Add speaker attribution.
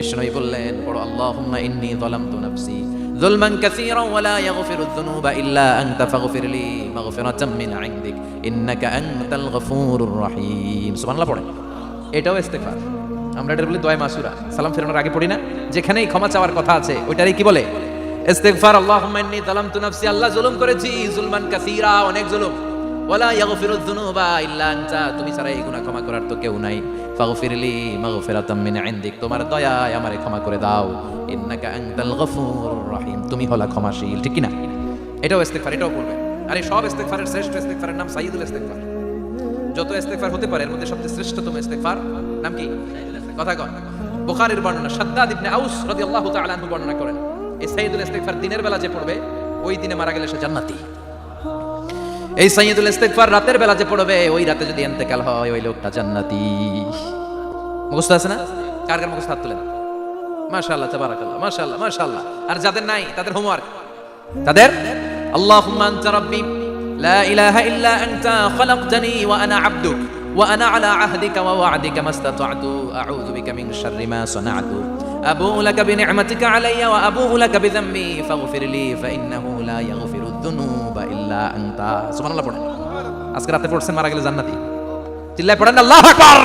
Speaker 1: বিষ্ণু বললেন, পড়ো আল্লাহুম্মা ইন্নী যালামতু নাফসি যুলমান কাসীরান ওয়া লা ইয়াগফিরুয যুনুবা ইল্লা আনতা ফাগফিরলি মাগফিরাতাম মিন ইনদিক ইন্নাকা আনতাল গফুরুর রহিম। সুবহানাল্লাহ পড়েন। এটাও ইস্তেগফার। আমরা এটা বলি দোয়া মাসুরা, সালাম ফেরানোর আগে পড়ি না? যেখানেই ক্ষমা চাওয়ার কথা আছে ওইটারই কি বলে? ইস্তেগফার। আল্লাহুম্মা ইন্নী যালামতু নাফসি, আল্লাহ জুলুম করেছি, যুলমান কাসীরা, অনেক জুলুম। ওয়ালা ইয়াগফিরুয যুনুবা ইল্লা আনতা, তুমি ছাড়া এই গুনাহ ক্ষমা করার তো কেউ নাই। ফাগফিরলি মাগফিরাতাম মিন ইনদিক, তোমার দয়ায় আমারে ক্ষমা করে দাও। ইন্নাকা আনতাল গফুরুর রহিম, তুমি হলা ক্ষমাশীল। ঠিক কি না? এটাও ইস্তেগফার, এটাও করবে। আর এই সব ইস্তেগফারের শ্রেষ্ঠ ইস্তেগফারের নাম সাইয়্যিদুল ইস্তেগফার। যত ইস্তেগফার হতে পারে এর মধ্যে সবচেয়ে শ্রেষ্ঠতম ইস্তেগফার নাম কি? কথা কন। বুখারীর বর্ণনা, শাদ্দাদ ইবনে আউস রাদিয়াল্লাহু তাআলা আনহু বর্ণনা করেন, এই সাইয়্যিদুল ইস্তেগফার দিনের বেলা যে পড়বে ওই দিনে মারা গেলে সে জান্নাতি। এই সাইয়্যিদুল ইস্তেগফার রাতের বেলা যে পড়বে ওই রাতে যদি ইন্তেকাল হয় ওই লোকটা জান্নাতি। মুখস্থ আছে না? কার কার মুখস্থ? হাত তুলেন। মাশাআল্লাহ, তাবারাকাল্লাহ, মাশাআল্লাহ, মাশাআল্লাহ। আর যাদের নাই তাদের হোমওয়ার্ক, তাদের আল্লাহুম্মা আনতা রাব্বি লা ইলাহা ইল্লা আনতা খালাকতানি ওয়া আনা আবদুক ওয়া আনা আলা আহদিকা ওয়া ওয়া'দিকা মাসতাতa'তু আউযু বিকা মিন শাররি মা সানা'তু আবুউ লাকা বিনি'মাতিকা আলাইয়া ওয়া আবুউ লাকা বিযামবি ফাগফিরলি ফাইন্নাহু লা ইয়াগফিরুয যুনুবা ইল্লা আনতা। সুবহানাল্লাহ পড়েন। আজকে রাতে পড়ছেন, মারা গেলে জান্নাতি। চিল্লায় পড়েন আল্লাহু আকবার।